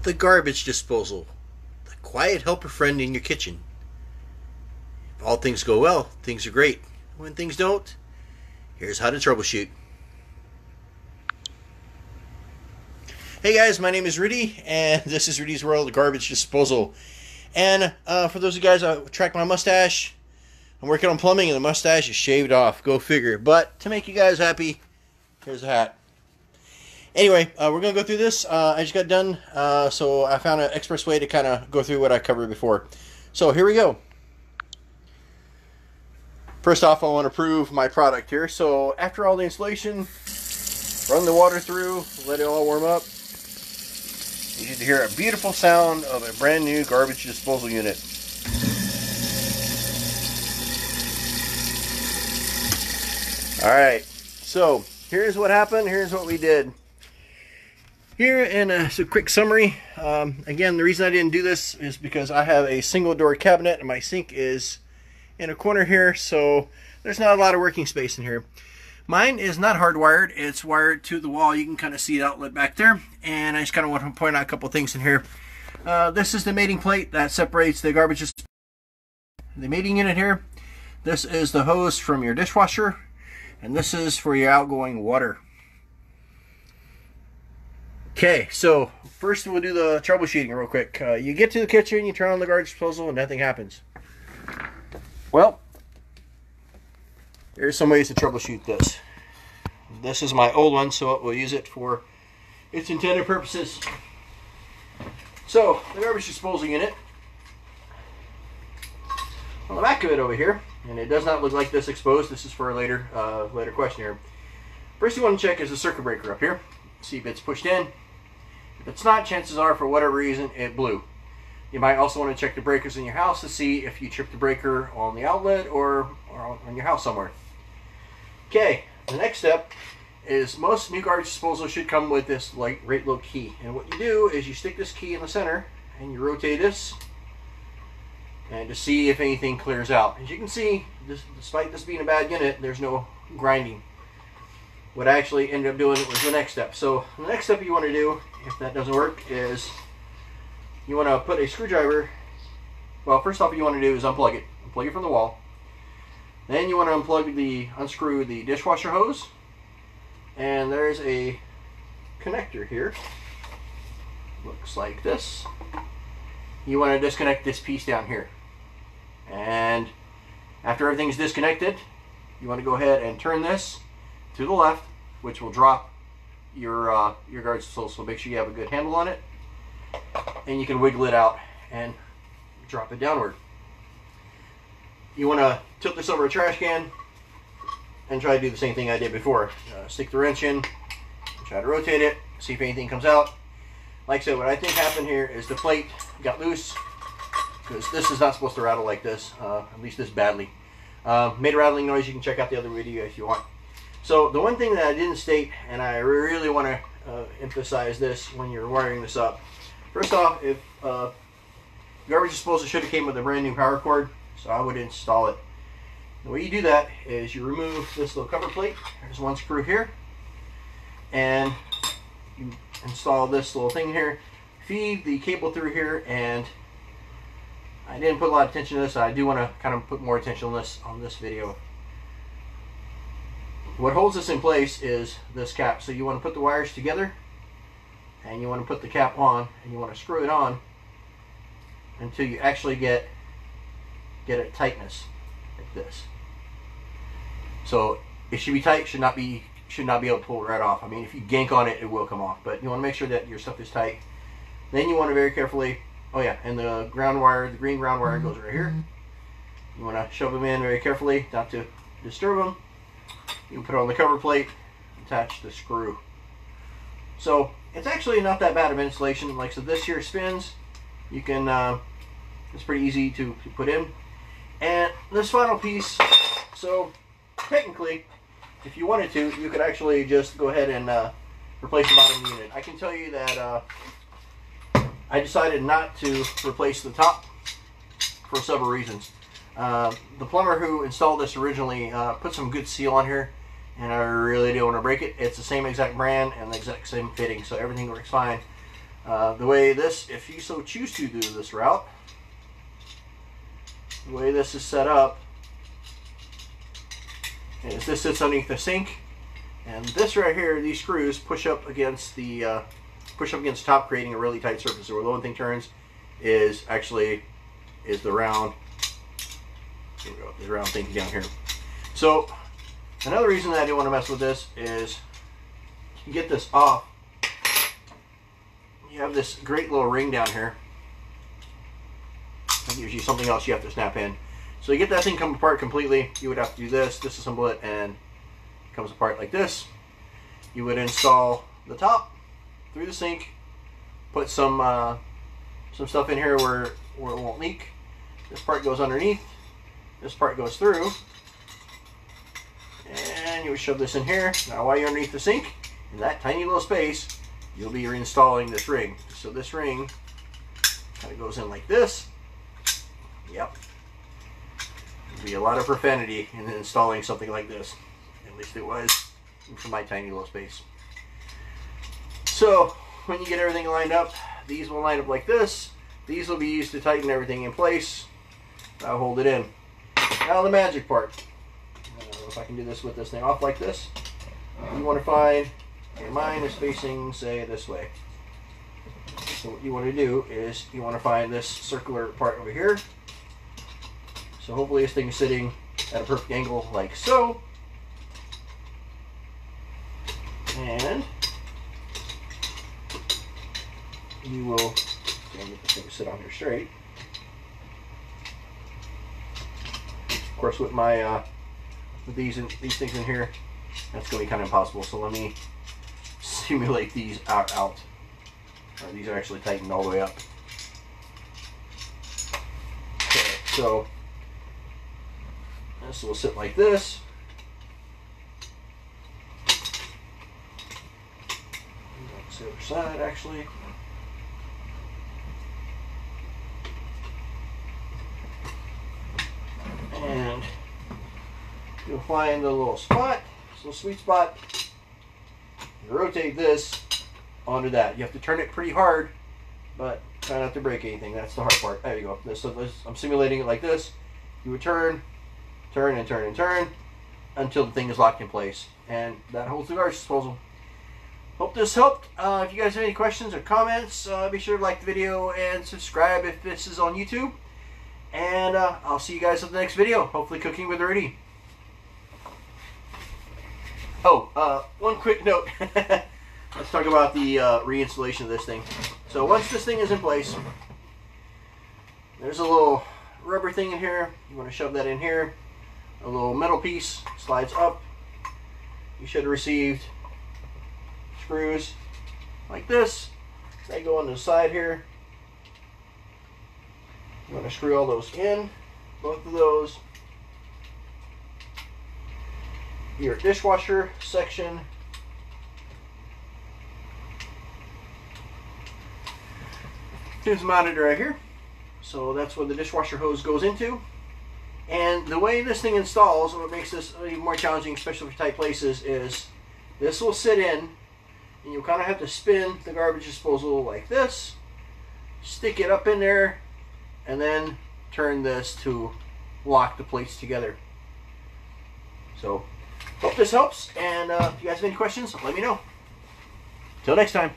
The garbage disposal. The quiet helper friend in your kitchen. If all things go well, things are great. When things don't, here's how to troubleshoot. Hey guys, my name is Rudy, and this is Rudy's World Garbage Disposal. And for those of you guys that track my mustache, I'm working on plumbing and the mustache is shaved off. Go figure. But to make you guys happy, here's a hat. Anyway, we're going to go through this. I just got done, so I found an express way to kind of go through what I covered before. So here we go. First off, I want to prove my product here. So after all the installation, run the water through, let it all warm up. You should hear a beautiful sound of a brand new garbage disposal unit. Alright, so here's what happened, here's what we did. Here in a quick summary, again, the reason I didn't do this is because I have a single door cabinet and my sink is in a corner here, so there's not a lot of working space in here. Mine is not hardwired, it's wired to the wall. You can kind of see the outlet back there, and I just kind of want to point out a couple things in here. This is the mating plate that separates the garbage, the mating unit here. This is the hose from your dishwasher, and this is for your outgoing water. Okay, so first we'll do the troubleshooting real quick. You get to the kitchen, you turn on the garbage disposal, and nothing happens. Well, there's some ways to troubleshoot this. This is my old one, so we'll use it for its intended purposes. So, the garbage disposal unit, on the back of it over here, and it does not look like this exposed. This is for a later question here. First you want to check is the circuit breaker up here. See if it's pushed in. If it's not, chances are for whatever reason it blew. You might also want to check the breakers in your house to see if you tripped the breaker on the outlet or on your house somewhere. Okay, the next step is most new garbage disposal should come with this right little key. And what you do is you stick this key in the center and you rotate this and to see if anything clears out. As you can see, despite this being a bad unit, there's no grinding. What I actually ended up doing was the next step. So the next step you want to do, if that doesn't work, is you want to put a screwdriver. Well, first off, what you want to do is unplug it. Unplug it from the wall. Then you want to unscrew the dishwasher hose. And there's a connector here. Looks like this. You want to disconnect this piece down here. And after everything's disconnected, you want to go ahead and turn this to the left, which will drop your garbage disposal. So make sure you have a good handle on it. And you can wiggle it out and drop it downward. You want to tilt this over a trash can and try to do the same thing I did before. Stick the wrench in, try to rotate it, see if anything comes out. Like I said, what I think happened here is the plate got loose, because this is not supposed to rattle like this, at least this badly. Made a rattling noise. You can check out the other video if you want. So the one thing that I didn't state, and I really want to emphasize this when you're wiring this up. First off, if garbage disposal should have came with a brand new power cord, so I would install it. The way you do that is you remove this little cover plate. There's one screw here, and you install this little thing here. Feed the cable through here, and I didn't put a lot of attention to this. So I do want to kind of put more attention on this video. What holds this in place is this cap. So you want to put the wires together, and you want to put the cap on, and you want to screw it on until you actually get a tightness like this. So it should be tight, should not be able to pull it right off. I mean, if you gank on it, it will come off, but you want to make sure that your stuff is tight. Then you want to very carefully, oh yeah, and the ground wire, the green ground wire goes right here. You want to shove them in very carefully, not to disturb them. You can put it on the cover plate, attach the screw. So it's actually not that bad of installation. Like, so this here spins. You can, it's pretty easy to put in. And this final piece, so technically, if you wanted to, you could actually just go ahead and replace the bottom unit. I can tell you that I decided not to replace the top for several reasons. The plumber who installed this originally put some good seal on here, and I really didn't want to break it. It's the same exact brand and the exact same fitting, so everything works fine. The way this, if you so choose to do this route, the way this is set up is this sits underneath the sink, and this right here, these screws push up against the top, creating a really tight surface. So where the one thing turns is the round. Here we go. This round thing down here. So another reason that I didn't want to mess with this is to get this off. You have this great little ring down here. That gives you something else you have to snap in. So you get that thing come apart completely, you would have to do this, disassemble it, and it comes apart like this. You would install the top through the sink, put some stuff in here where it won't leak. This part goes underneath, this part goes through, and you would shove this in here. Now while you're underneath the sink, in that tiny little space, you'll be reinstalling this ring. So this ring kind of goes in like this. Yep. There'll be a lot of profanity in installing something like this. At least it was for my tiny little space. So when you get everything lined up, these will line up like this. These will be used to tighten everything in place. I'll hold it in. Now the magic part. If I can do this with this thing off like this, you want to find, okay, mine is facing, say, this way. So what you want to do is you want to find this circular part over here. So hopefully this thing is sitting at a perfect angle like so. And you will get this thing to sit on here straight. Of course, with my with these things in here, that's going to be kind of impossible. So let me simulate these out. These are actually tightened all the way up. Okay, so this will sit like this. That's the other side, actually. And you'll find the little spot, this little sweet spot. You rotate this onto that. You have to turn it pretty hard, but try not to break anything. That's the hard part. There you go. So I'm simulating it like this. You would turn, and turn, and turn until the thing is locked in place. And that holds the garbage disposal. Hope this helped. If you guys have any questions or comments, be sure to like the video and subscribe if this is on YouTube. And I'll see you guys in the next video. Hopefully cooking with Rudy. Oh, one quick note. Let's talk about the reinstallation of this thing. So once this thing is in place, there's a little rubber thing in here. You want to shove that in here. A little metal piece slides up. You should have received screws like this. They go on the side here. You want to screw all those in, both of those. Your dishwasher section. Here's mounted right here. So that's where the dishwasher hose goes into. And the way this thing installs, what makes this even more challenging, especially for tight places, is this will sit in, and you'll kind of have to spin the garbage disposal like this, stick it up in there, and then turn this to lock the plates together. So, hope this helps, and if you guys have any questions, let me know. Till next time.